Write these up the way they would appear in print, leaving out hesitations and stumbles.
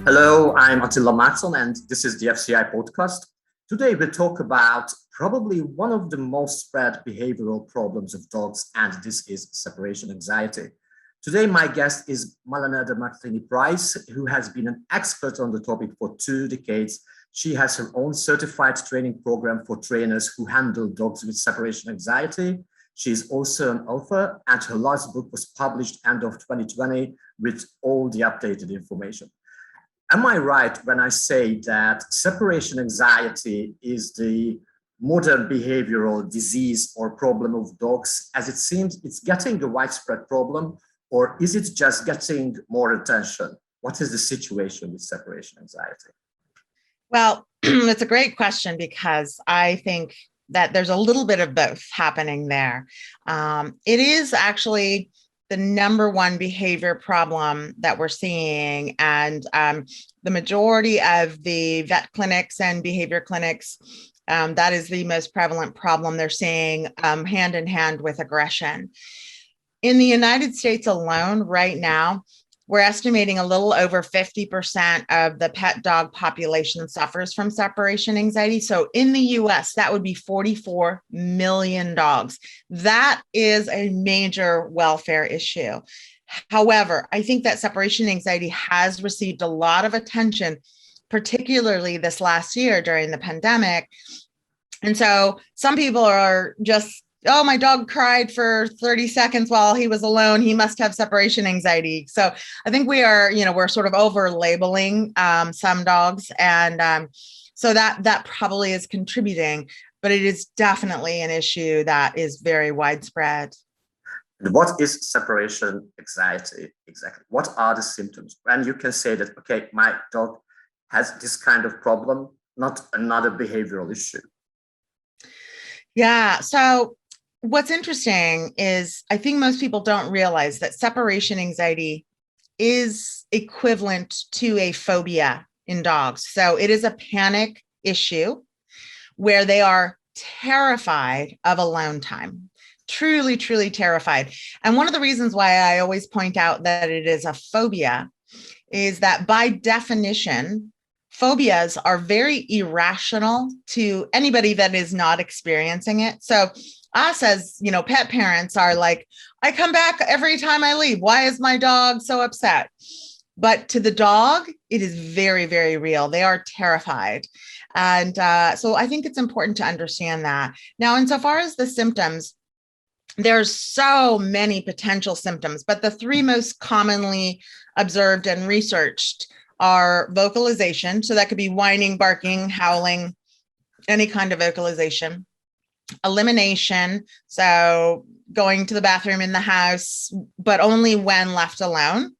Hello, I'm Attila Matson, and this is the FCI podcast. Today, we'll talk about probably one of the most spread behavioral problems of dogs, and this is separation anxiety. Today, my guest is Malaneda Martini Price, who has been an expert on the topic for 2 decades. She has her own certified training program for trainers who handle dogs with separation anxiety. She is also an author, and her last book was published end of 2020 with all the updated information. Am I right when I say that separation anxiety is the modern behavioral disease or problem of dogs, as it seems it's getting a widespread problem, or is it just getting more attention? What is the situation with separation anxiety? Well, it's a great question because I think that there's a little bit of both happening there. It is actually the number one behavior problem that we're seeing. And the majority of the vet clinics and behavior clinics, that is the most prevalent problem they're seeing hand in hand with aggression. In the United States alone, right now, we're estimating a little over 50% of the pet dog population suffers from separation anxiety. So in the US, that would be 44 million dogs. That is a major welfare issue. However, I think that separation anxiety has received a lot of attention, particularly this last year during the pandemic. And so some people are just, oh, my dog cried for 30 seconds while he was alone. He must have separation anxiety. So I think we're sort of over labeling some dogs. And so that probably is contributing, but it is definitely an issue that is very widespread. And what is separation anxiety exactly? What are the symptoms? And you can say that, okay, my dog has this kind of problem, not another behavioral issue. Yeah. So what's interesting is I think most people don't realize that separation anxiety is equivalent to a phobia in dogs. So it is a panic issue where they are terrified of alone time, truly, truly terrified. And one of the reasons why I always point out that it is a phobia is that by definition, phobias are very irrational to anybody that is not experiencing it. So us as, pet parents are like, I come back every time I leave. Why is my dog so upset? But to the dog, it is very, very real. They are terrified. And so I think it's important to understand that. Now, insofar as the symptoms, there's so many potential symptoms, but the three most commonly observed and researched are vocalization. So that could be whining, barking, howling, any kind of vocalization. Elimination, so going to the bathroom in the house, but only when left alone.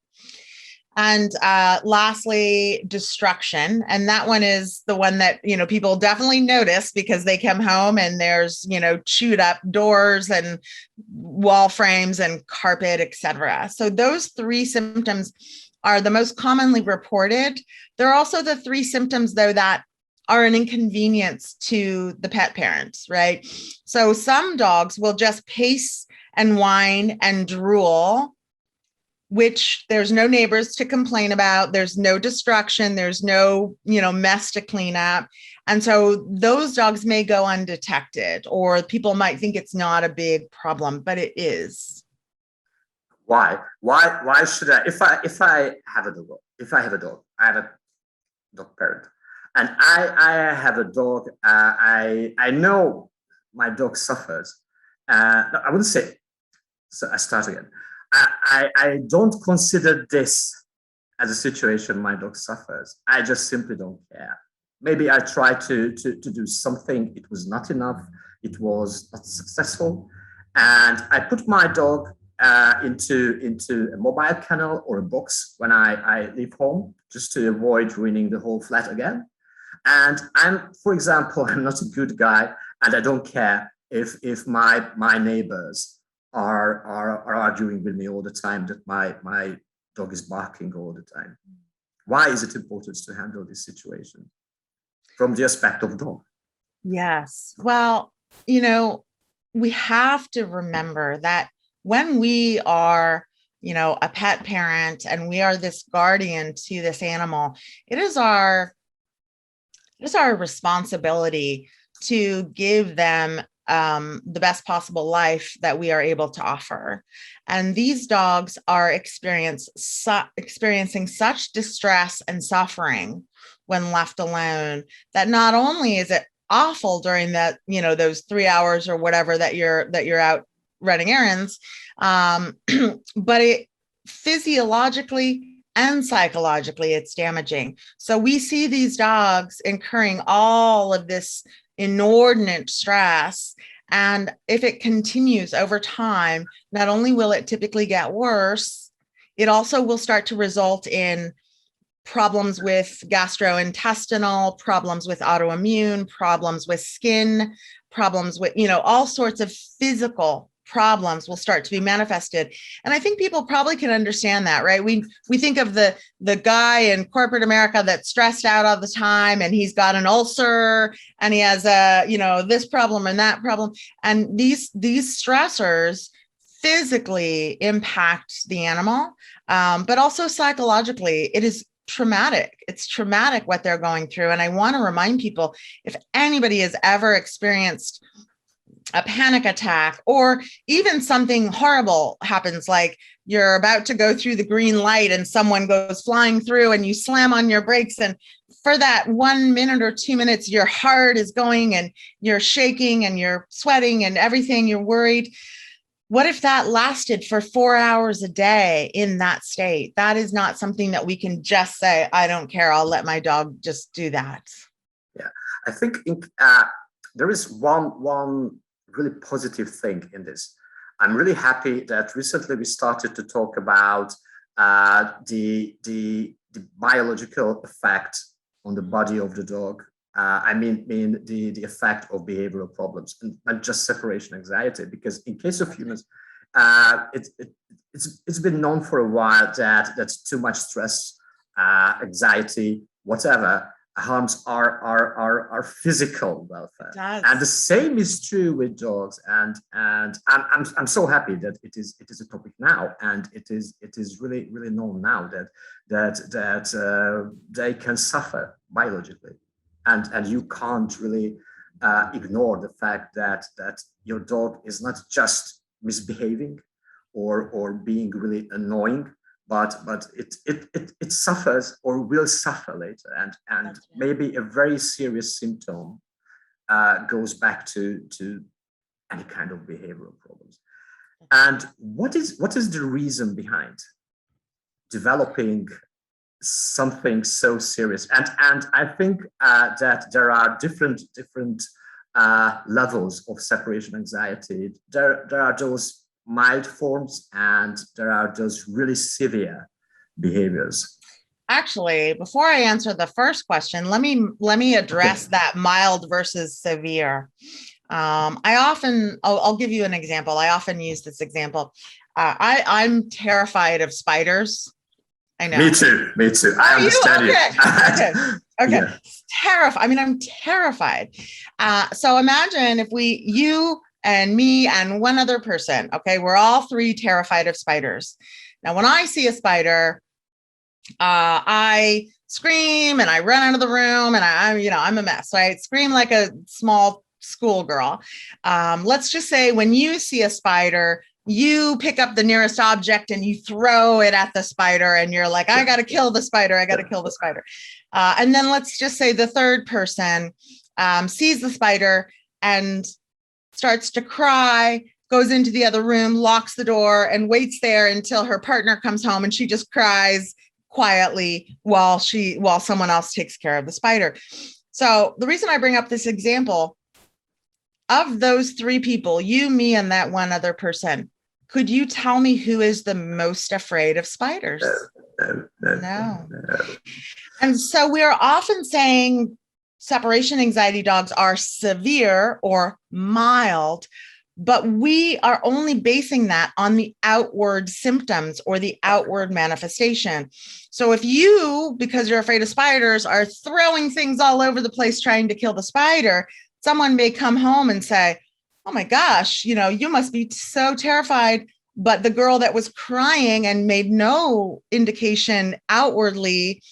And lastly, destruction. And that one is the one that, people definitely notice because they come home and there's, chewed up doors and wall frames and carpet, etc. So those three symptoms are the most commonly reported. There are also the three symptoms, though, that are an inconvenience to the pet parents, right? So some dogs will just pace and whine and drool, which there's no neighbors to complain about. There's no destruction. There's no, mess to clean up. And so those dogs may go undetected, or people might think it's not a big problem, but it is. Why should I, if I have a dog, I have a dog parent, and I have a dog, I know my dog suffers. I wouldn't say, so I start again. I don't consider this as a situation my dog suffers. I just simply don't care. Maybe I tried to do something. It was not enough. It was not successful. And I put my dog into a mobile kennel or a box when I leave home, just to avoid ruining the whole flat again. And for example, I'm not a good guy, and I don't care if my neighbors are arguing with me all the time that my dog is barking all the time. Why is it important to handle this situation from the aspect of dog? Yes. Well, we have to remember that when we are a pet parent, and we are this guardian to this animal, it is our responsibility to give them the best possible life that we are able to offer. And these dogs are experiencing such distress and suffering when left alone that not only is it awful during that, those 3 hours or whatever that you're out running errands, but it physiologically and psychologically it's damaging. So we see these dogs incurring all of this inordinate stress, and if it continues over time, not only will it typically get worse, it also will start to result in problems with gastrointestinal, problems with autoimmune, problems with skin, problems with, all sorts of physical problems will start to be manifested. And I think people probably can understand that, right? We think of the guy in corporate America that's stressed out all the time, and he's got an ulcer and he has this problem and that problem. And these stressors physically impact the animal, but also psychologically. It is traumatic. It's traumatic what they're going through. And I want to remind people, if anybody has ever experienced a panic attack, or even something horrible happens, like you're about to go through the green light and someone goes flying through and you slam on your brakes, and for that 1 minute or 2 minutes, your heart is going and you're shaking and you're sweating and everything, you're worried. What if that lasted for 4 hours a day in that state? That is not something that we can just say, I don't care, I'll let my dog just do that. Yeah, I think there is one really positive thing in this. I'm really happy that recently we started to talk about the biological effect on the body of the dog. I mean the effect of behavioral problems and just separation anxiety, because in case of humans, it's been known for a while that too much stress, anxiety, whatever, harms our physical welfare. And the same is true with dogs. And I'm so happy that it is a topic now, and it is really known now that they can suffer biologically. And you can't really ignore the fact that your dog is not just misbehaving or being really annoying, but it suffers or will suffer later, and maybe a very serious symptom goes back to any kind of behavioral problems. And what is the reason behind developing something so serious? And I think that there are different levels of separation anxiety. There are those mild forms, and there are those really severe behaviors. Actually, before I answer the first question, let me address that mild versus severe. I'll give you an example. I often use this example. I'm terrified of spiders. I know. Me too. I understand you. Okay. Yeah. Terrified. I mean, I'm terrified. So imagine if you and me and one other person, okay, we're all three terrified of spiders. Now, when I see a spider, I scream and I run out of the room, and I'm a mess. So I scream like a small schoolgirl. Let's just say when you see a spider, you pick up the nearest object and you throw it at the spider, and you're like, I got to kill the spider. And then let's just say the third person sees the spider and starts to cry, goes into the other room, locks the door, and waits there until her partner comes home, and she just cries quietly while someone else takes care of the spider. So the reason I bring up this example, of those three people, you, me, and that one other person, could you tell me who is the most afraid of spiders? No. And so we're often saying separation anxiety dogs are severe or mild, but we are only basing that on the outward symptoms or the outward manifestation. So if you, because you're afraid of spiders, are throwing things all over the place trying to kill the spider, someone may come home and say, oh my gosh, you must be so terrified but the girl that was crying and made no indication outwardly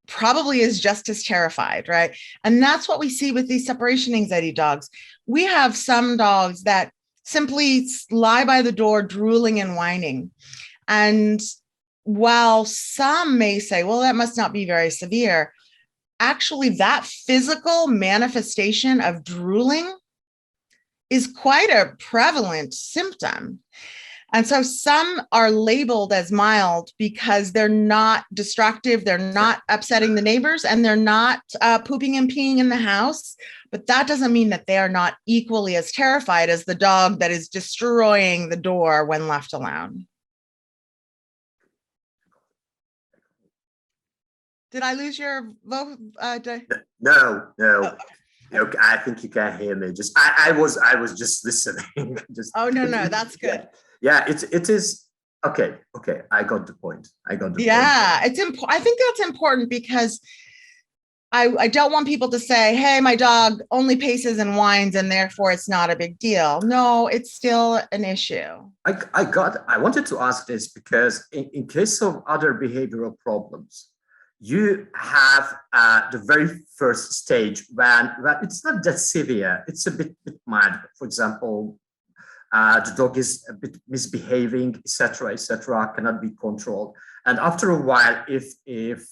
probably is just as terrified, right? And that's what we see with these separation anxiety dogs. We have some dogs that simply lie by the door drooling and whining. And while some may say, well, that must not be very severe, actually that physical manifestation of drooling is quite a prevalent symptom. And so some are labeled as mild because they're not destructive, they're not upsetting the neighbors, and they're not pooping and peeing in the house. But that doesn't mean that they are not equally as terrified as the dog that is destroying the door when left alone. Did I lose your vote? No. Okay, I think you can hear me. Just I was just listening. Just oh no, that's good. Yeah, it is okay. I got the point. Point. It's important. I think that's important because I don't want people to say, hey, my dog only paces and whines and therefore it's not a big deal. No, it's still an issue. I wanted to ask this because in case of other behavioral problems, you have the very first stage when it's not that severe, it's a bit mild. For example, the dog is a bit misbehaving, etc., cannot be controlled. And after a while, if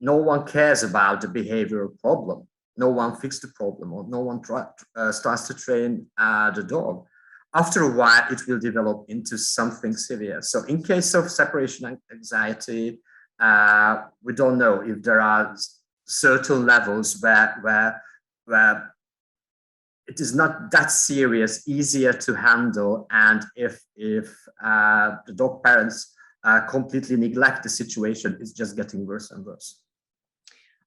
no one cares about the behavioral problem, no one fixes the problem, or no one starts to train the dog, after a while, it will develop into something severe. So in case of separation anxiety, we don't know if there are certain levels where it is not that serious, easier to handle, and if the dog parents completely neglect the situation, it's just getting worse and worse.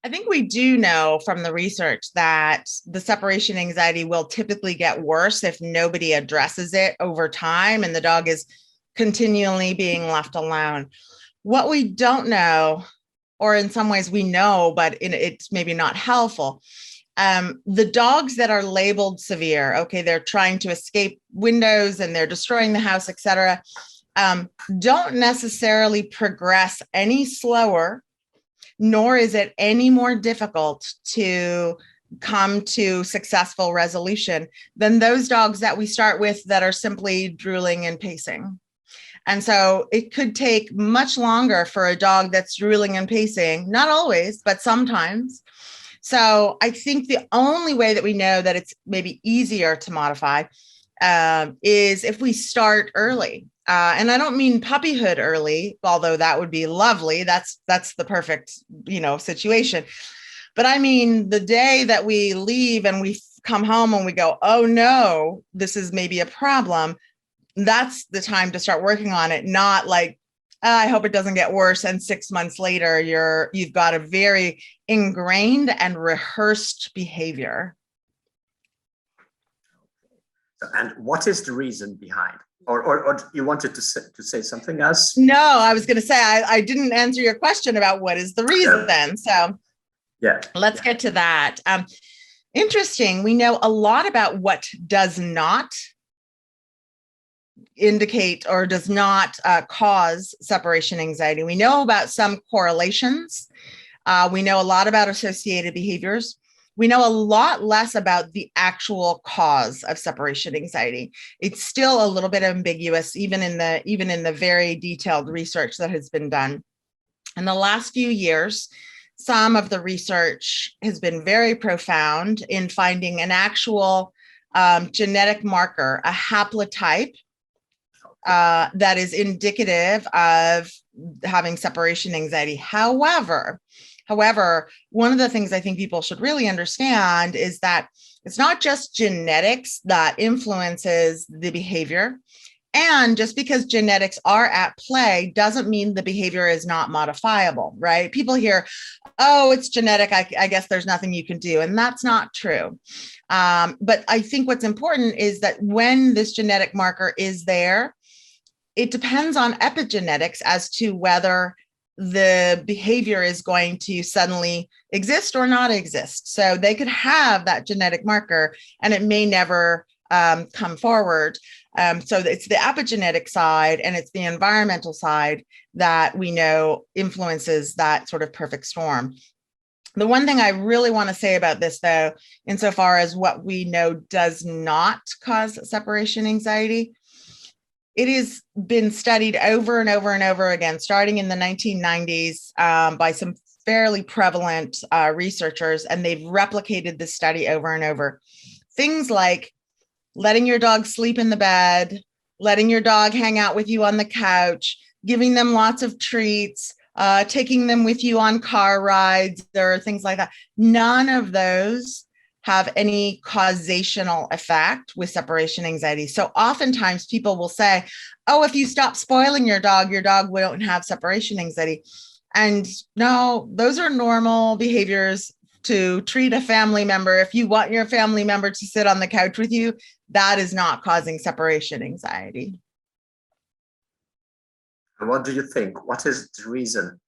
I think we do know from the research that the separation anxiety will typically get worse if nobody addresses it over time and the dog is continually being left alone. What we don't know, or in some ways we know, but it's maybe not helpful, the dogs that are labeled severe, okay, they're trying to escape windows and they're destroying the house, etc., don't necessarily progress any slower, nor is it any more difficult to come to successful resolution than those dogs that we start with that are simply drooling and pacing. And so it could take much longer for a dog that's drooling and pacing, not always, but sometimes. So I think the only way that we know that it's maybe easier to modify is if we start early. And I don't mean puppyhood early, although that would be lovely. That's the perfect, situation. But I mean, the day that we leave and we come home and we go, oh no, this is maybe a problem. That's the time to start working on it, not like, I hope it doesn't get worse. And 6 months later, you've got a very ingrained and rehearsed behavior. And what is the reason behind? Or you wanted to say something else? No, I was going to say, I didn't answer your question about what is the reason then. So let's get to that. Interesting. We know a lot about what does not indicate or does not cause separation anxiety. We know about some correlations. We know a lot about associated behaviors. We know a lot less about the actual cause of separation anxiety. It's still a little bit ambiguous, even in the very detailed research that has been done. In the last few years, some of the research has been very profound in finding an actual genetic marker, a haplotype, that is indicative of having separation anxiety. However, one of the things I think people should really understand is that it's not just genetics that influences the behavior. And just because genetics are at play doesn't mean the behavior is not modifiable, right? People hear, oh, it's genetic, I guess there's nothing you can do. And that's not true. But I think what's important is that when this genetic marker is there, it depends on epigenetics as to whether the behavior is going to suddenly exist or not exist. So they could have that genetic marker and it may never come forward. So it's the epigenetic side and it's the environmental side that we know influences that sort of perfect storm. The one thing I really want to say about this, though, insofar as what we know does not cause separation anxiety, it has been studied over and over and over again, starting in the 1990s by some fairly prevalent researchers, and they've replicated this study over and over. Things like letting your dog sleep in the bed, letting your dog hang out with you on the couch, giving them lots of treats, taking them with you on car rides or things like that. None of those have any causational effect with separation anxiety. So oftentimes people will say, oh, if you stop spoiling your dog won't have separation anxiety. And no, those are normal behaviors to treat a family member. If you want your family member to sit on the couch with you, that is not causing separation anxiety. What do you think? What is the reason?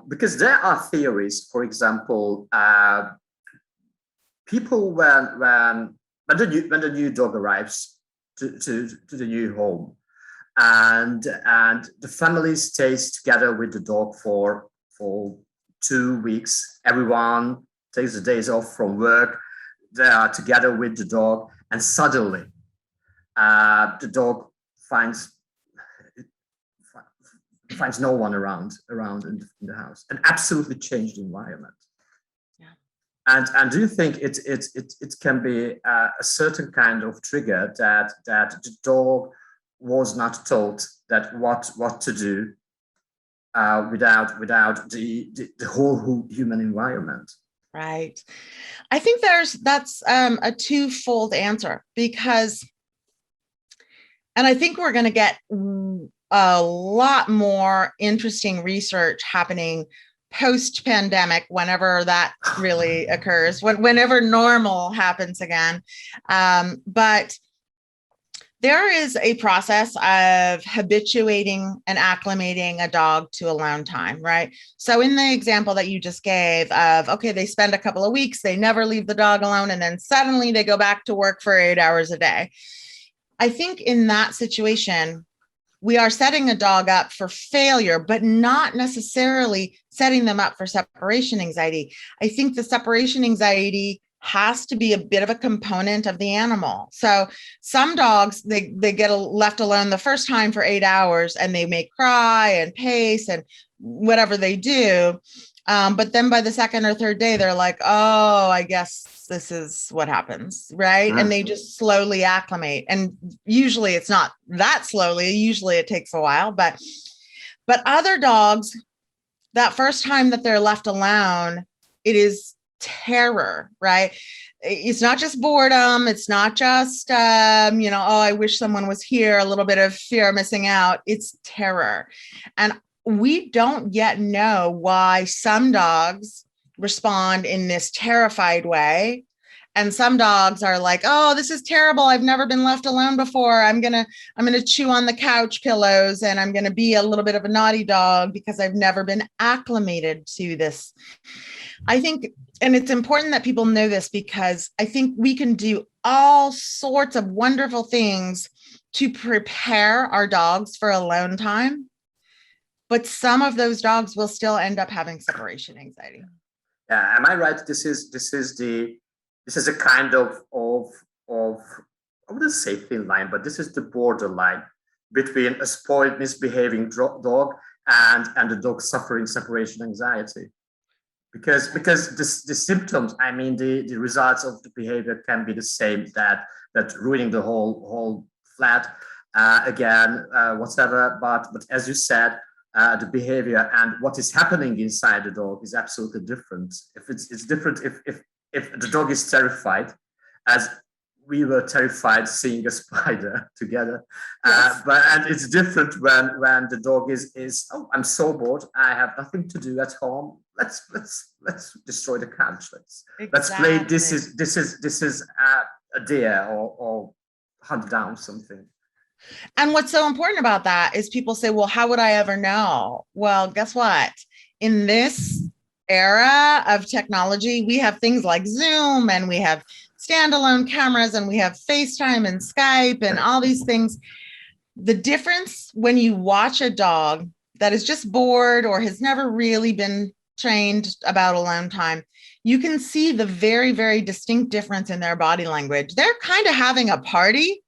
Because there are theories, for example, people when the new dog arrives to the new home, and the family stays together with the dog for 2 weeks. Everyone takes the days off from work. They are together with the dog, and suddenly the dog finds no one around in the house. An absolutely changed environment. Yeah. And do you think it can be a certain kind of trigger that the dog was not told that what to do without the whole human environment? Right. I think that's a twofold answer, because, and I think we're going to get a lot more interesting research happening post-pandemic, whenever that really occurs, whenever normal happens again. But there is a process of habituating and acclimating a dog to alone time, right? So in the example that you just gave of, okay, they spend a couple of weeks, they never leave the dog alone, and then suddenly they go back to work for 8 hours a day. I think in that situation, we are setting a dog up for failure, but not necessarily setting them up for separation anxiety. I think the separation anxiety has to be a bit of a component of the animal. So some dogs, they get left alone the first time for 8 hours and they may cry and pace and whatever they do. But then by the second or third day, they're like, oh, I guess this is what happens, right? And they just slowly acclimate. And usually it's not that slowly. Usually it takes a while, but other dogs, that first time that they're left alone, it is terror, right? It's not just boredom. It's not just, oh, I wish someone was here, a little bit of fear of missing out. It's terror. And we don't yet know why some dogs respond in this terrified way. And some dogs are like, oh, this is terrible. I've never been left alone before. I'm going to chew on the couch pillows and I'm going to be a little bit of a naughty dog because I've never been acclimated to this. I think, and it's important that people know this, because I think we can do all sorts of wonderful things to prepare our dogs for alone time. But some of those dogs will still end up having separation anxiety. Yeah, am I right? This is a kind of I wouldn't say thin line, but this is the borderline between a spoiled, misbehaving dog and the dog suffering separation anxiety. Because the symptoms, I mean, the results of the behavior can be the same, that ruining the whole flat again, whatever. But as you said, the behavior and what is happening inside the dog is absolutely different. If it's different if the dog is terrified, as we were terrified seeing a spider together. Yes. And it's different when the dog is, oh, I'm so bored, I have nothing to do at home. Let's destroy the couch. Let's play. This is a deer or hunt down something. And what's so important about that is people say, well, how would I ever know? Well, guess what? In this era of technology, we have things like Zoom and we have standalone cameras and we have FaceTime and Skype and all these things. The difference when you watch a dog that is just bored or has never really been trained about alone time, you can see the very, very distinct difference in their body language. They're kind of having a party,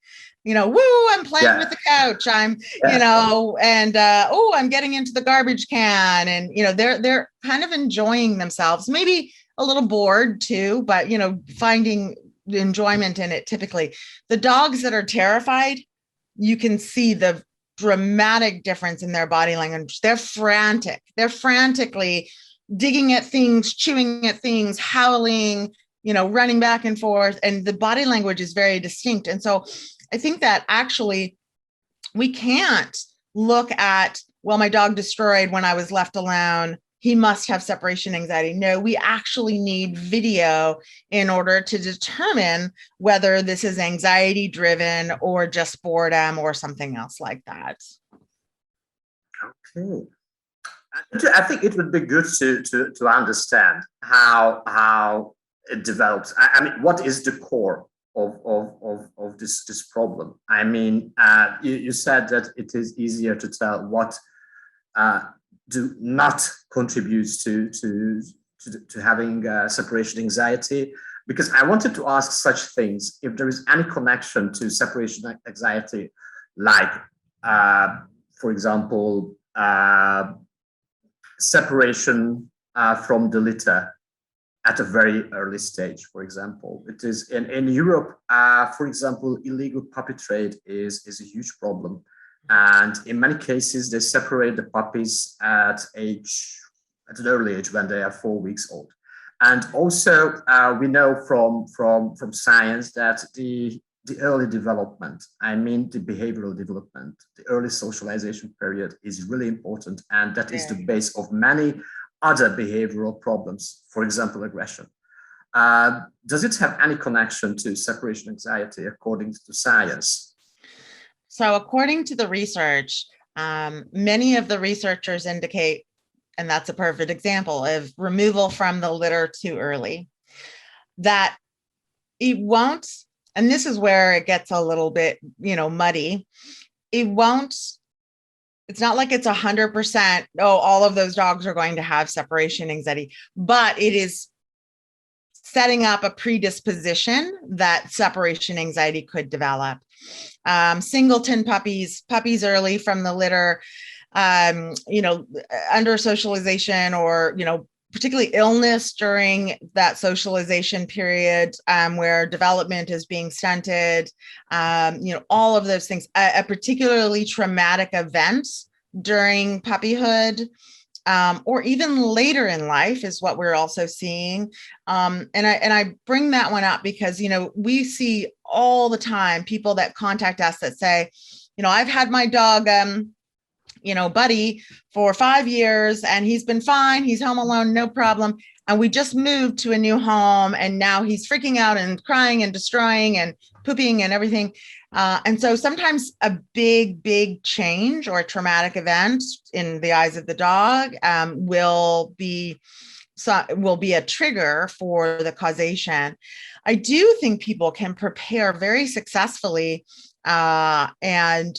woo, I'm playing with the couch. I'm, and oh, I'm getting into the garbage can. And, they're kind of enjoying themselves, maybe a little bored too, but, finding enjoyment in it. Typically, the dogs that are terrified, you can see the dramatic difference in their body language. They're frantic. They're frantically digging at things, chewing at things, howling, running back and forth. And the body language is very distinct. And so I think that actually we can't look at, well, my dog destroyed when I was left alone, he must have separation anxiety. No, we actually need video in order to determine whether this is anxiety driven or just boredom or something else like that. Okay. I think it would be good to understand how it develops. I mean, what is the core of this problem? I mean, you said that it is easier to tell what do not contribute to having separation anxiety, because I wanted to ask such things, if there is any connection to separation anxiety, like, for example, separation from the litter at a very early stage, for example. It is in Europe, for example, illegal puppy trade is a huge problem. And in many cases, they separate the puppies at an early age when they are 4 weeks old. And also, we know from science that the early development, I mean the behavioral development, the early socialization period is really important, and that is the base of many other behavioral problems, for example, aggression. Does it have any connection to separation anxiety according to science? So according to the research, many of the researchers indicate, and that's a perfect example of removal from the litter too early, that it won't, and this is where it gets a little bit, muddy. It won't, it's not like it's 100%, all of those dogs are going to have separation anxiety, but it is setting up a predisposition that separation anxiety could develop. Singleton puppies early from the litter, under socialization or, particularly illness during that socialization period, where development is being stunted, all of those things, a particularly traumatic event during puppyhood, or even later in life is what we're also seeing. And I bring that one up because, we see all the time people that contact us that say, I've had my dog, Buddy for 5 years and he's been fine. He's home alone, no problem. And we just moved to a new home and now he's freaking out and crying and destroying and pooping and everything. And so sometimes a big change or a traumatic event in the eyes of the dog will be a trigger for the causation. I do think people can prepare very successfully and,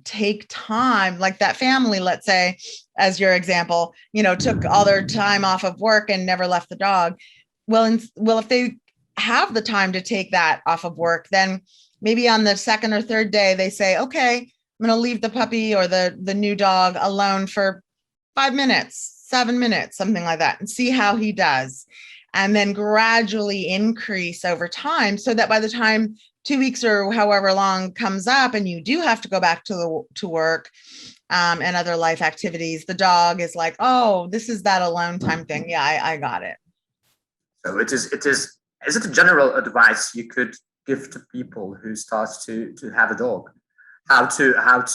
take time, like that family, let's say, as your example, took all their time off of work and never left the dog. Well, if they have the time to take that off of work, then maybe on the second or third day, they say, okay, I'm going to leave the puppy or the new dog alone for 5 minutes, 7 minutes, something like that, and see how he does. And then gradually increase over time so that by the time 2 weeks or however long comes up and you do have to go back to work and other life activities, the dog is like, oh, this is that alone time thing. Yeah, I got it. So is it a general advice you could give to people who start to have a dog? How to help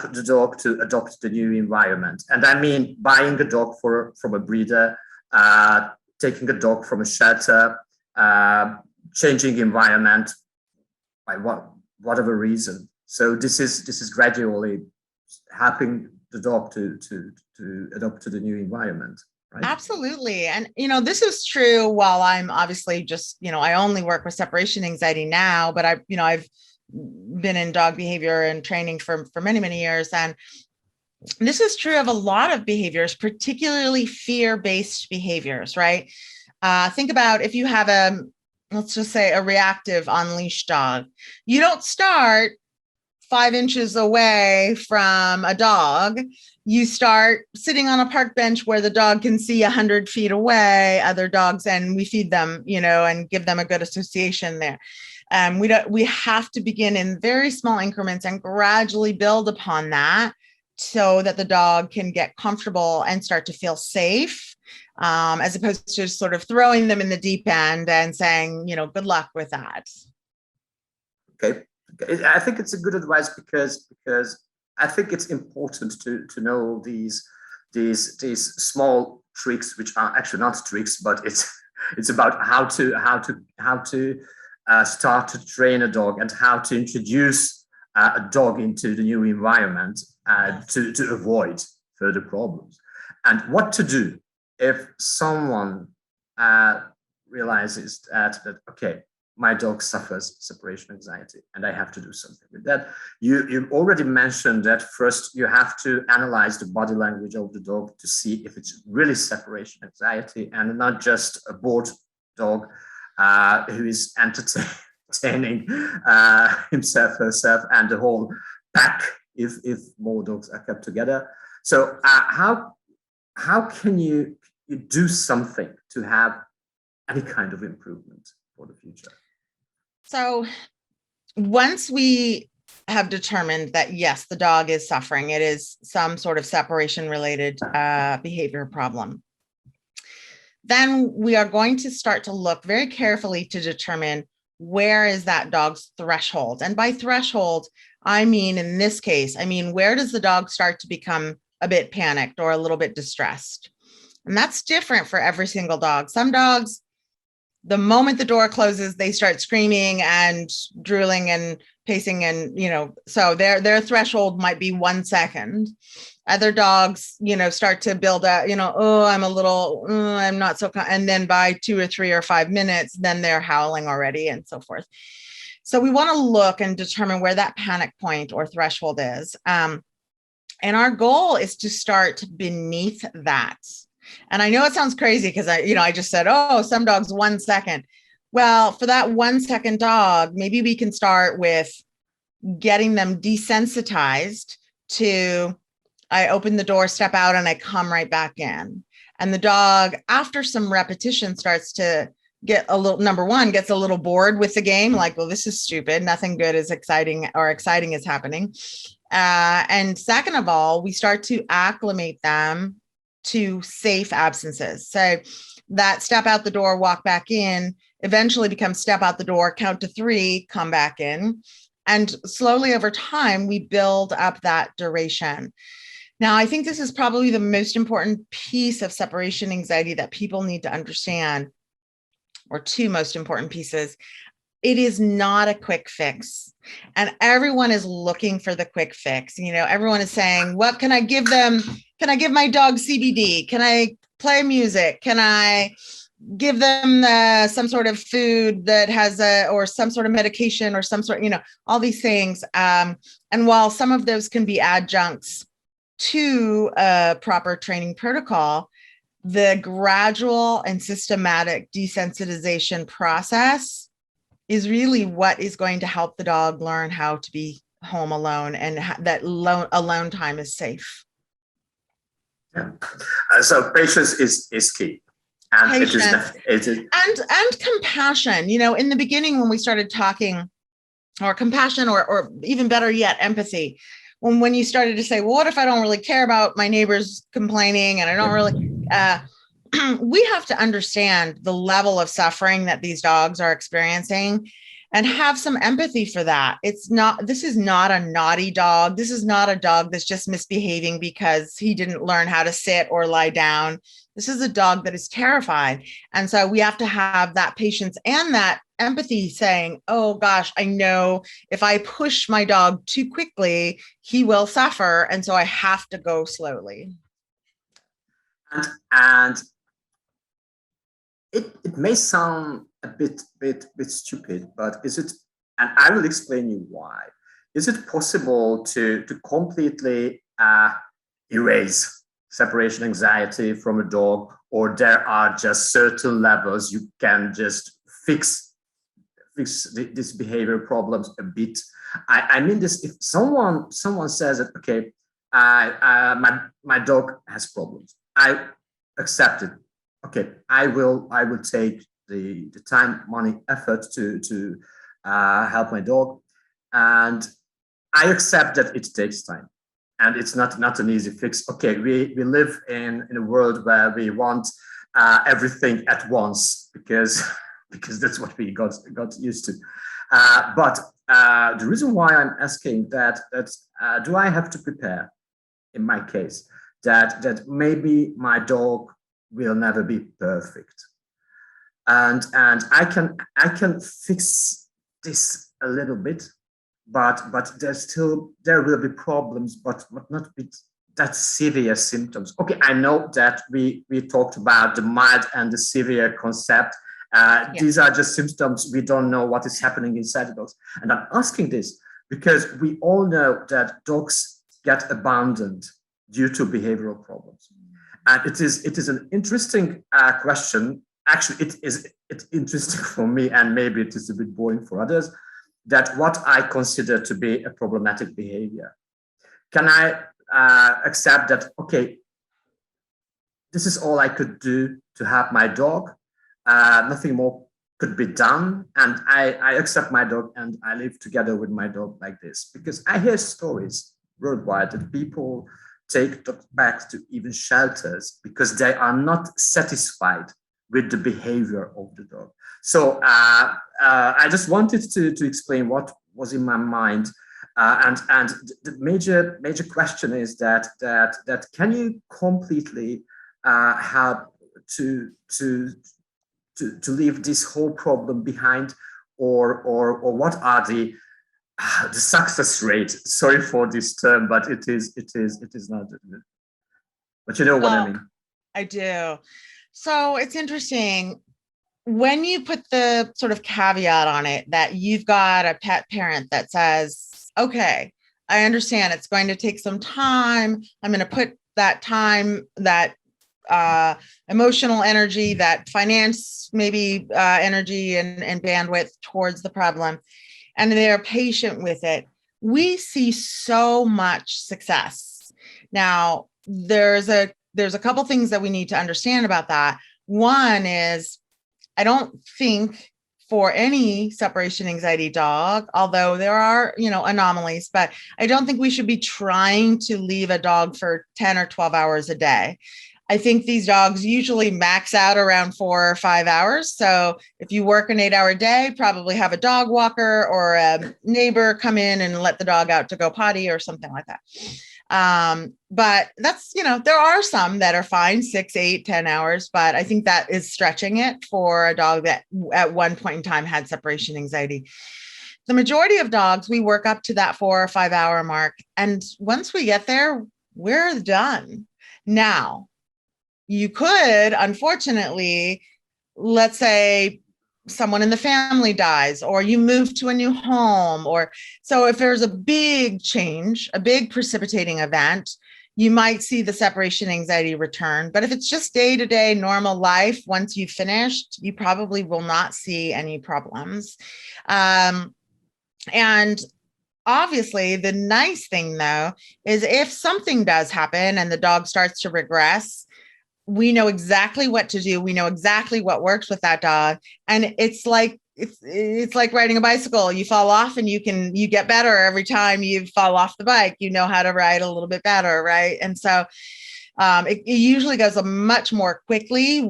the dog to adopt the new environment? And I mean, buying a dog from a breeder, taking a dog from a shelter, changing environment by whatever reason. So this is gradually helping the dog to adopt to the new environment. right? Absolutely. And, this is true while I'm obviously just, I only work with separation anxiety now, but I've been in dog behavior and training for many, many years. And this is true of a lot of behaviors, particularly fear-based behaviors, right? Think about if you have let's just say a reactive on-leash dog. You don't start 5 inches away from a dog. You start sitting on a park bench where the dog can see 100 feet away, other dogs, and we feed them, and give them a good association there. We have to begin in very small increments and gradually build upon that so that the dog can get comfortable and start to feel safe, as opposed to sort of throwing them in the deep end and saying, good luck with that. Okay. I think it's a good advice because I think it's important to know these small tricks, which are actually not tricks, but it's about how to start to train a dog and how to introduce a dog into the new environment to avoid further problems, and what to do if someone realizes that okay, my dog suffers separation anxiety and I have to do something with that. You already mentioned that first you have to analyze the body language of the dog to see if it's really separation anxiety and not just a bored dog who is entertaining himself, herself, and the whole pack if more dogs are kept together. So how can you do something to have any kind of improvement for the future? So once we have determined that, yes, the dog is suffering, it is some sort of separation related behavior problem, then we are going to start to look very carefully to determine where is that dog's threshold. And by threshold, I mean, in this case, where does the dog start to become a bit panicked or a little bit distressed? And that's different for every single dog. Some dogs, the moment the door closes, they start screaming and drooling and pacing, and so their threshold might be 1 second. Other dogs, start to build up, oh, I'm not so, and then by 2 or 3 or 5 minutes, then they're howling already and so forth. So we want to look and determine where that panic point or threshold is. And our goal is to start beneath that. And I know it sounds crazy because I just said, oh, some dogs 1 second. Well, for that 1 second dog, maybe we can start with getting them desensitized to, I open the door, step out, and I come right back in. And the dog, after some repetition, starts to get a little, number one, gets a little bored with the game. Like, well, this is stupid. Nothing good is exciting is happening. And second of all, we start to acclimate them to safe absences. So that step out the door, walk back in, eventually becomes step out the door, count to 3, come back in. And slowly over time, we build up that duration. Now, I think this is probably the most important piece of separation anxiety that people need to understand, or 2 most important pieces. It is not a quick fix. And everyone is looking for the quick fix. Everyone is saying, what can I give them? Can I give my dog CBD? Can I play music? Can I give them some sort of food that has or some sort of medication or some sort, all these things. And while some of those can be adjuncts to a proper training protocol, the gradual and systematic desensitization process is really what is going to help the dog learn how to be home alone, and that alone time is safe. Yeah. So patience is key. And Patience. it is And compassion. In the beginning when we started talking, or compassion, or even better yet, empathy. When you started to say, well, what if I don't really care about my neighbors complaining and I don't really, we have to understand the level of suffering that these dogs are experiencing and have some empathy for that. This is not a naughty dog. This is not a dog that's just misbehaving because he didn't learn how to sit or lie down. This is a dog that is terrified. And so we have to have that patience and that empathy, saying, oh gosh, I know if I push my dog too quickly, he will suffer. And so I have to go slowly. And it may sound a bit stupid, but is it, and I will explain you why. Is it possible to completely erase separation anxiety from a dog, or there are just certain levels you can just fix this behavior problems a bit? I mean this, if someone says that, okay, my dog has problems, I accept it. Okay, I will take the time, money, effort to help my dog, and I accept that it takes time, and it's not an easy fix. Okay, we live in a world where we want everything at once, because because that's what we got used to. But the reason why I'm asking that do I have to prepare, in my case, that maybe my dog will never be perfect, and I can fix this a little bit, but there will be problems, but not with that severe symptoms. Okay, I know that we talked about the mild and the severe concept. Yeah. These are just symptoms. We don't know what is happening inside the dogs. And I'm asking this because we all know that dogs get abandoned due to behavioral problems. And it is an interesting question. Actually, it's interesting for me, and maybe it is a bit boring for others, that what I consider to be a problematic behavior. Can I accept that, okay, this is all I could do to help my dog? Nothing more could be done. And I accept my dog and I live together with my dog like this. Because I hear stories worldwide that people take dogs back to even shelters because they are not satisfied with the behavior of the dog. So I just wanted to explain what was in my mind. And the major question is that can you completely help to leave this whole problem behind, or what are the success rate? Sorry for this term, but it is not. But you know what I Oh, mean. I do. So it's interesting when you put the sort of caveat on it that you've got a pet parent that says, okay, I understand it's going to take some time. I'm going to put that time, that emotional energy, that finance, maybe energy and bandwidth towards the problem, and they're patient with it. We see so much success. Now, there's a couple things that we need to understand about that. One is, I don't think for any separation anxiety dog, although there are, anomalies, but I don't think we should be trying to leave a dog for 10 or 12 hours a day. I think these dogs usually max out around 4 or 5 hours. So if you work an 8-hour day, probably have a dog walker or a neighbor come in and let the dog out to go potty or something like that. But that's, there are some that are fine, 6, 8, 10 hours, but I think that is stretching it for a dog that at one point in time had separation anxiety. The majority of dogs, we work up to that 4 or 5 hour mark. And once we get there, we're done. Now, you could, unfortunately, let's say someone in the family dies, or you move to a new home, or so if there's a big change, a big precipitating event, you might see the separation anxiety return. But if it's just day-to-day normal life, once you've finished, you probably will not see any problems. And obviously, the nice thing, though, is if something does happen and the dog starts to regress, we know exactly what to do. We know exactly what works with that dog. And it's like riding a bicycle. You fall off and you get better every time you fall off the bike. You know how to ride a little bit better, right? And so it usually goes much more quickly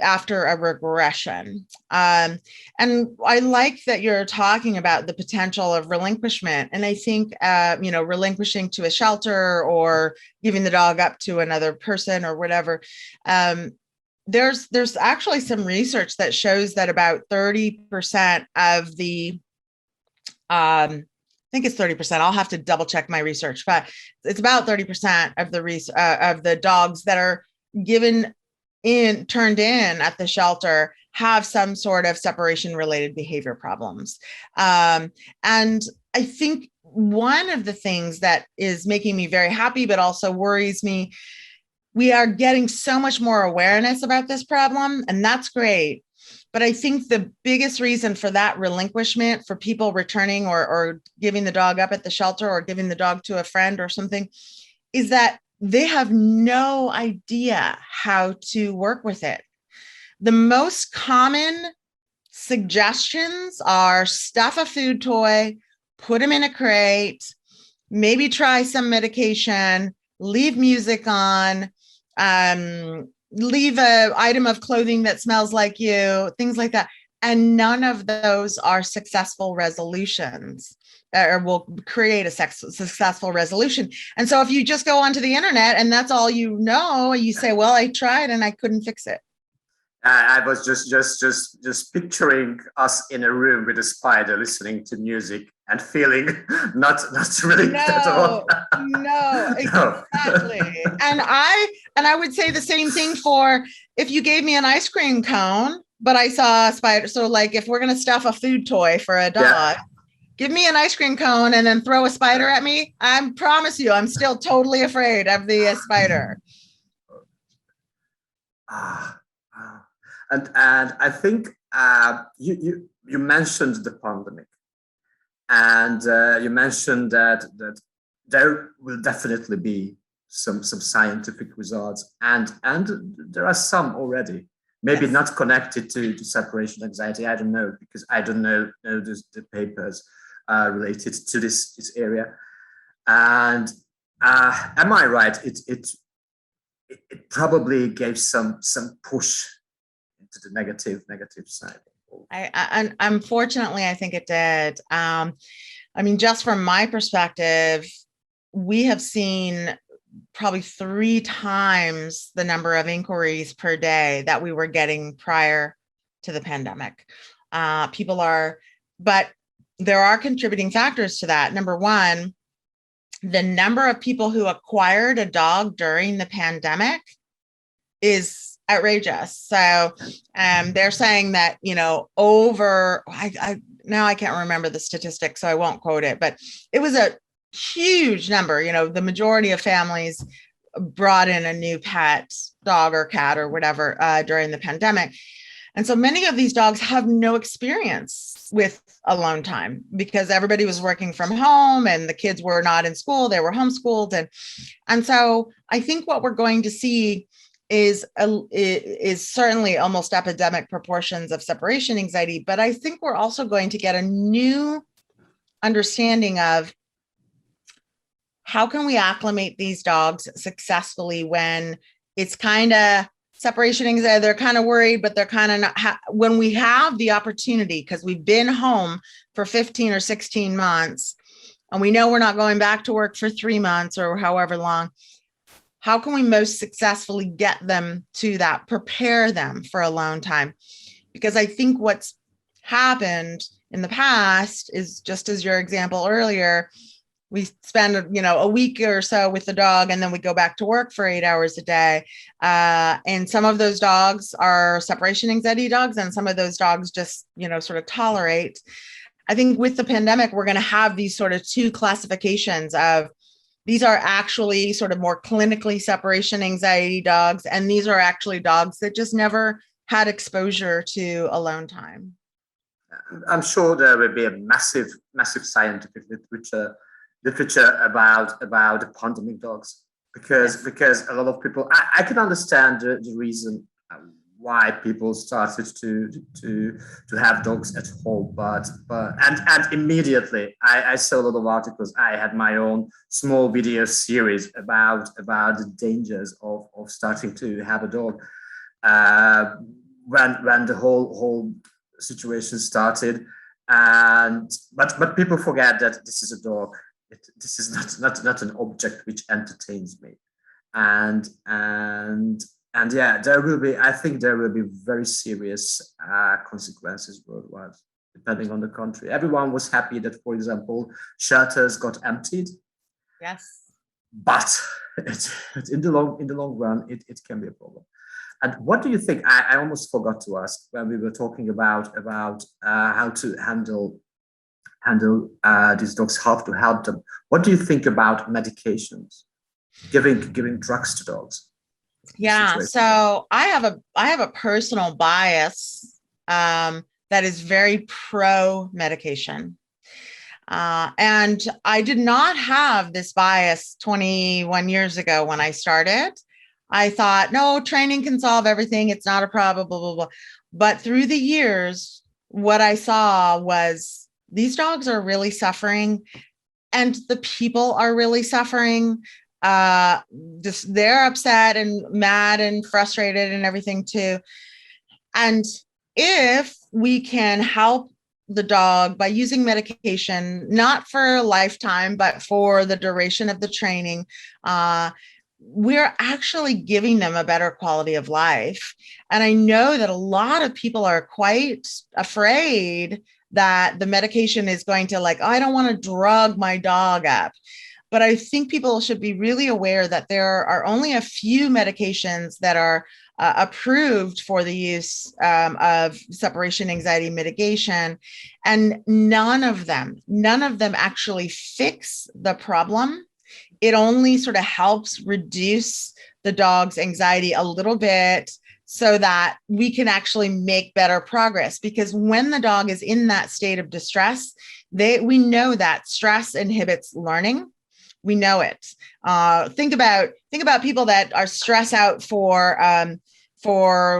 after a regression. And I like that you're talking about the potential of relinquishment. And I think, relinquishing to a shelter or giving the dog up to another person or whatever. There's actually some research that shows that about 30% of the, I think it's 30%. I'll have to double check my research, but it's about 30% of the dogs that are turned in at the shelter have some sort of separation related behavior problems. And I think one of the things that is making me very happy, but also worries me, we are getting so much more awareness about this problem, and that's great. But I think the biggest reason for that relinquishment, for people returning or giving the dog up at the shelter or giving the dog to a friend or something, is that they have no idea how to work with it. The most common suggestions are stuff a food toy, put them in a crate, maybe try some medication, leave music on, leave an item of clothing that smells like you, things like that. And none of those are successful resolutions or will create a successful resolution. And so if you just go onto the internet and that's all you know, you say, well, I tried and I couldn't fix it. I was just picturing us in a room with a spider listening to music and feeling not really at all. No, exactly. And I would say the same thing for if you gave me an ice cream cone, but I saw a spider. So like if we're going to stuff a food toy for a dog, give me an ice cream cone and then throw a spider at me. I promise you, I'm still totally afraid of the spider. And I think you mentioned the pandemic, and you mentioned that there will definitely be some scientific results, and there are some already. Maybe not connected to separation anxiety. I don't know, because I don't know the papers related to this area. And am I right? It probably gave some push into the negative side. And unfortunately, I think it did. I mean, just from my perspective, we have seen probably 3 times the number of inquiries per day that we were getting prior to the pandemic. But there are contributing factors to that. Number one, the number of people who acquired a dog during the pandemic is outrageous. So they're saying that, now I can't remember the statistic, so I won't quote it, but it was a huge number. The majority of families brought in a new pet, dog or cat or whatever, during the pandemic. And so many of these dogs have no experience with alone time because everybody was working from home and the kids were not in school, they were homeschooled. And so I think what we're going to see is certainly almost epidemic proportions of separation anxiety, but I think we're also going to get a new understanding of how can we acclimate these dogs successfully when it's kind of separation anxiety, they're kind of worried, but they're kind of not, when we have the opportunity, because we've been home for 15 or 16 months, and we know we're not going back to work for 3 months or however long, how can we most successfully get them to that, prepare them for alone time? Because I think what's happened in the past is, just as your example earlier, we spend, a week or so with the dog and then we go back to work for 8 hours a day. And some of those dogs are separation anxiety dogs, and some of those dogs just, sort of tolerate. I think with the pandemic, we're going to have these sort of 2 classifications of, these are actually sort of more clinically separation anxiety dogs, and these are actually dogs that just never had exposure to alone time. I'm sure there will be a massive scientific literature about the pandemic dogs, because a lot of people, I can understand the reason why people started to have dogs at home, but immediately I saw a lot of articles. I had my own small video series about the dangers of starting to have a dog when the whole situation started. But people forget that this is a dog. This is not an object which entertains me, and yeah, I think there will be very serious consequences worldwide, depending on the country. Everyone was happy that, for example, shelters got emptied. Yes. but in the long run, it can be a problem. And what do you think? I almost forgot to ask when we were talking about how to handle these dogs, how to help them. What do you think about medications, giving drugs to dogs? Yeah, so I have a personal bias that is very pro medication. And I did not have this bias 21 years ago when I started. I thought, no, training can solve everything. It's not a problem, blah, blah, blah. But through the years, what I saw was these dogs are really suffering and the people are really suffering. Just they're upset and mad and frustrated and everything too. And if we can help the dog by using medication, not for a lifetime, but for the duration of the training, we're actually giving them a better quality of life. And I know that a lot of people are quite afraid that the medication is going to like, oh, I don't want to drug my dog up. But I think people should be really aware that there are only a few medications that are approved for the use of separation anxiety mitigation. And none of them actually fix the problem. It only sort of helps reduce the dog's anxiety a little bit so that we can actually make better progress. Because when the dog is in that state of distress, we know that stress inhibits learning. We know it. Think about people that are stressed out for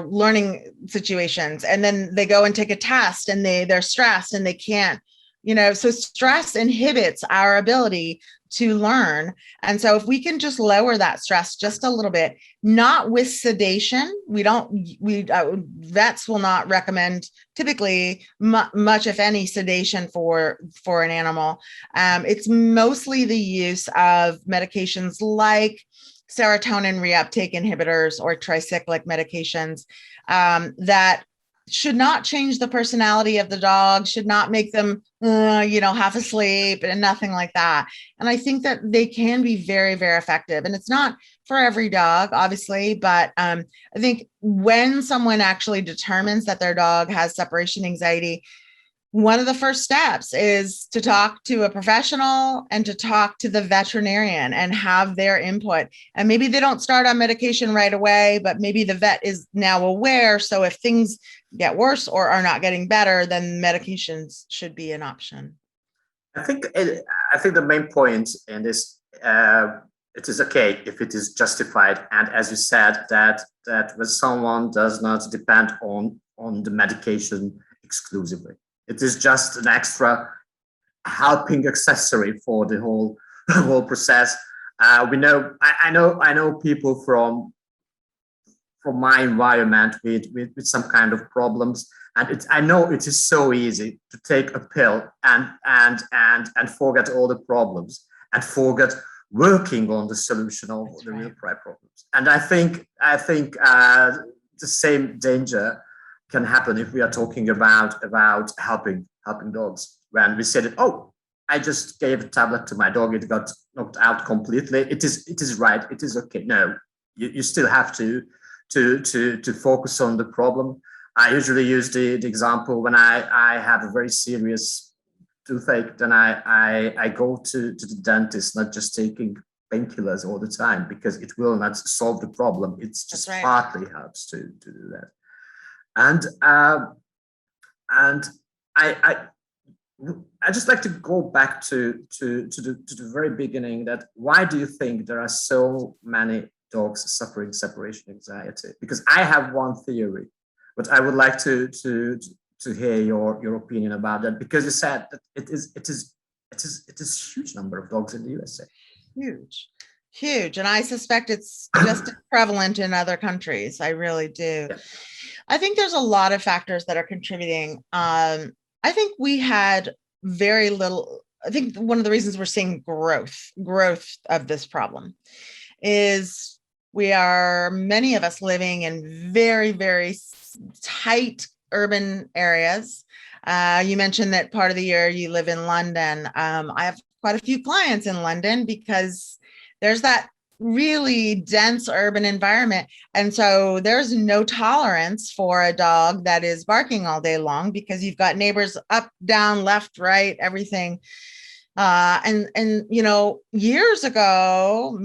learning situations, and then they go and take a test, and they're stressed and they can't. So stress inhibits our ability to learn. And so if we can just lower that stress just a little bit, not with sedation, vets will not recommend typically much, if any, sedation for an animal. It's mostly the use of medications like serotonin reuptake inhibitors or tricyclic medications that should not change the personality of the dog, should not make them, half asleep and nothing like that. And I think that they can be very, very effective. And it's not for every dog, obviously, but I think when someone actually determines that their dog has separation anxiety, one of the first steps is to talk to a professional and to talk to the veterinarian and have their input. And maybe they don't start on medication right away, but maybe the vet is now aware. So if things get worse or are not getting better, then medications should be an option. I think the main point in this, it is okay if it is justified, and as you said, that when someone does not depend on the medication exclusively. It is just an extra helping accessory for the whole process. We know, I know people from my environment with some kind of problems, and I know it is so easy to take a pill and forget all the problems and forget working on the solution of the real problems. And I think the same danger can happen if we are talking about helping dogs. When we said, oh, I just gave a tablet to my dog, it got knocked out completely. It is right. It is okay. No, you still have to focus on the problem. I usually use the example when I have a very serious toothache, then I go to the dentist, not just taking painkillers all the time, because it will not solve the problem. It's just partly helps to do that. And I just like to go back to the very beginning. That why do you think there are so many dogs suffering separation anxiety? Because I have one theory, but I would like to hear your opinion about that. Because you said that it is a huge number of dogs in the USA. Huge, and I suspect it's just as prevalent in other countries. I really do. Yeah. I think there's a lot of factors that are contributing. I think we had very little. I think one of the reasons we're seeing growth of this problem is many of us living in very, very tight urban areas. You mentioned that part of the year you live in London. I have quite a few clients in London because there's that really dense urban environment. And so there's no tolerance for a dog that is barking all day long because you've got neighbors up, down, left, right, everything. And you know, years ago,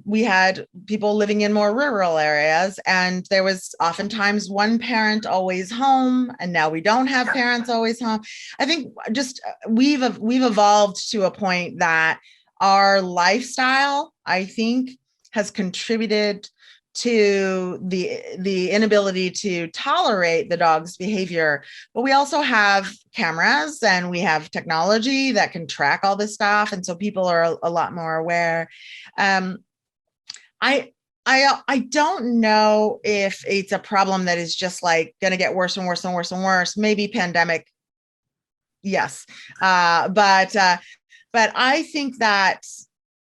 we had people living in more rural areas, and there was oftentimes one parent always home, and now we don't have parents always home. I think just we've evolved to a point that our lifestyle, I think, has contributed to the inability to tolerate the dog's behavior. But we also have cameras and we have technology that can track all this stuff, and so people are a lot more aware. I don't know if it's a problem that is just like going to get worse and worse and worse and worse. Maybe pandemic, yes, but I think that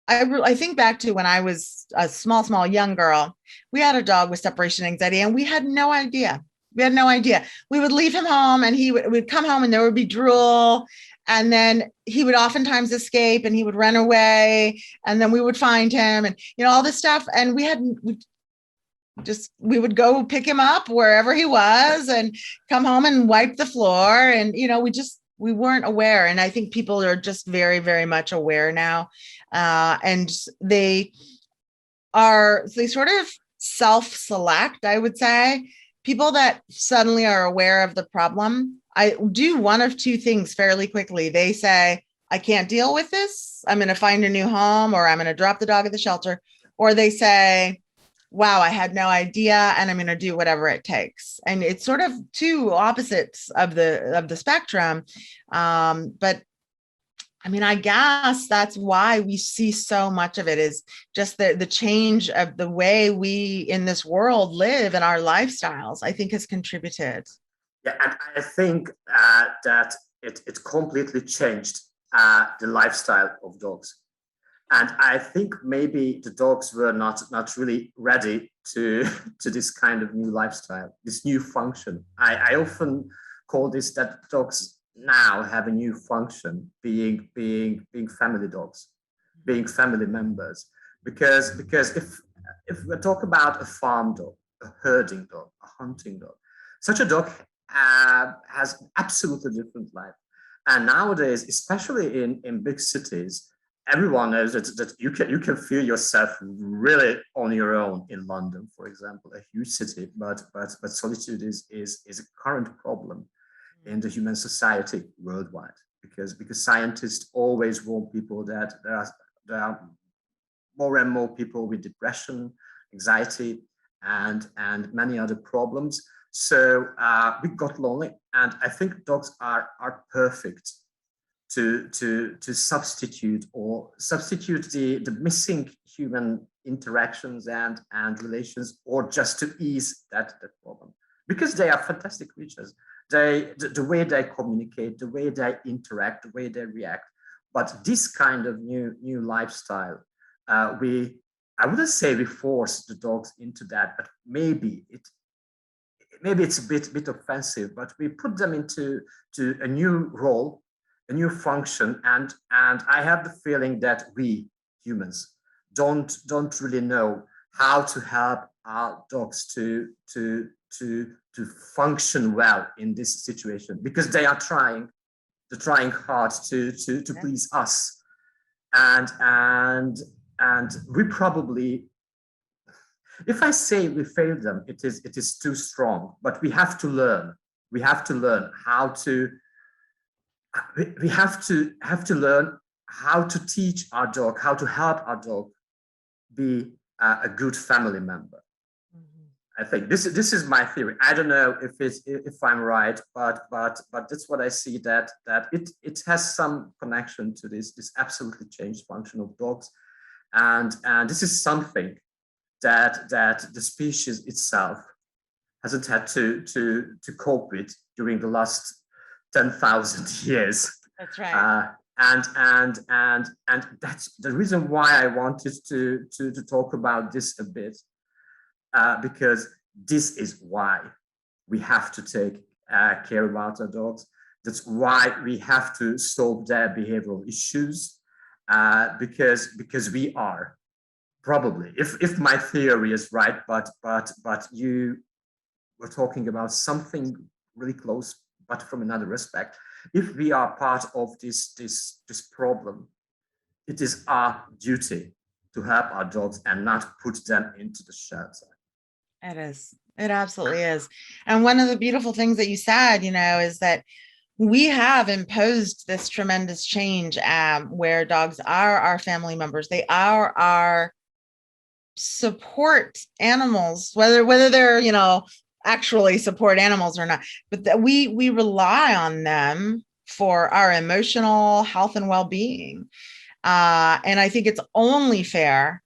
I think back to when I was a small young girl. We had a dog with separation anxiety, and we had no idea. We had no idea. We would leave him home, and he would come home, and there would be drool, and then he would oftentimes escape, and he would run away, and then we would find him, and you know, all this stuff. And we would go pick him up wherever he was, and come home and wipe the floor, and you know, we weren't aware. And I think people are just very, very much aware now. And they sort of self-select, I would say. People that suddenly are aware of the problem, I do one of two things fairly quickly. They say, I can't deal with this. I'm going to find a new home, or I'm going to drop the dog at the shelter. Or they say, wow, I had no idea, and I'm going to do whatever it takes. And it's sort of two opposites of the spectrum. But I mean, I guess that's why we see so much of it, is just the change of the way we in this world live and our lifestyles, I think, has contributed. Yeah, and I think that it completely changed the lifestyle of dogs. And I think maybe the dogs were not really ready to this kind of new lifestyle, this new function. I often call this that dogs now have a new function, being family dogs, being family members. Because if we talk about a farm dog, a herding dog, a hunting dog, such a dog has absolutely different life. And nowadays, especially in big cities, everyone knows that you can feel yourself really on your own in London, for example, a huge city. But solitude is a current problem in the human society worldwide, because scientists always warn people that there are more and more people with depression, anxiety, and many other problems. So we got lonely, and I think dogs are perfect to substitute the missing human interactions and relations, or just to ease that problem, because they are fantastic creatures. The way they communicate, the way they interact, the way they react. But this kind of new lifestyle, I wouldn't say we force the dogs into that, but maybe it's a bit offensive, but we put them into a new role, a new function, and I have the feeling that we humans don't really know how to help our dogs to function well in this situation, because they're trying hard to please us, and we probably, if I say we failed them, it is too strong. But we have to learn. We have to learn how to. We have to learn how to teach our dog, how to help our dog be a good family member. I think this is my theory. I don't know if I'm right, but that's what I see, that it has some connection to this absolutely changed function of dogs, and this is something that the species itself hasn't had to cope with during the last 10,000 years. That's right. And that's the reason why I wanted to talk about this a bit, because this is why we have to take care about our dogs. That's why we have to solve their behavioral issues. because we are probably, if my theory is right, but you were talking about something really close, but from another respect. If we are part of this problem, it is our duty to help our dogs and not put them into the shelter. It is. It absolutely is. And one of the beautiful things that you said, is that we have imposed this tremendous change where dogs are our family members. They are our support animals, whether they're, actually support animals or not, but that we rely on them for our emotional health and well-being. And I think it's only fair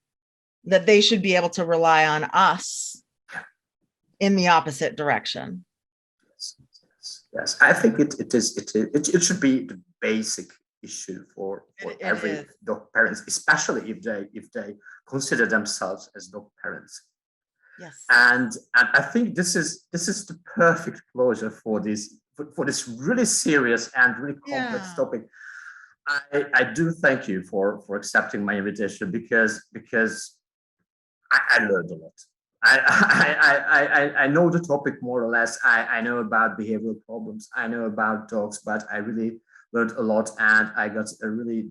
that they should be able to rely on us in the opposite direction. Yes. I think it should be the basic issue for every dog parents, especially if they consider themselves as dog parents. Yes. And I think this is the perfect closure for this really serious and really complex topic. I do thank you for accepting my invitation because I learned a lot. I know the topic more or less. I know about behavioral problems. I know about dogs, but I really learned a lot, and I got a really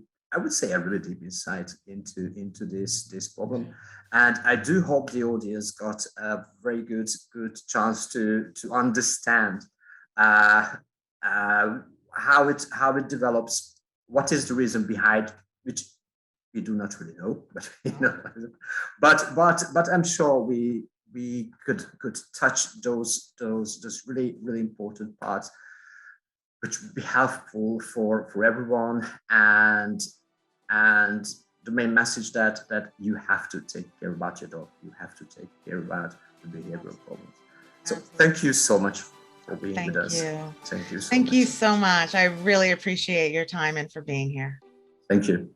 deep insight into this problem. And I do hope the audience got a very good chance to understand how it develops, what is the reason behind, which we do not really know, but I'm sure we could touch those really important parts, which would be helpful for everyone. And the main message that you have to take care about your dog. You have to take care about the behavioral problems. So thank you so much for being with us. Thank you. Thank you so much. I really appreciate your time and for being here. Thank you.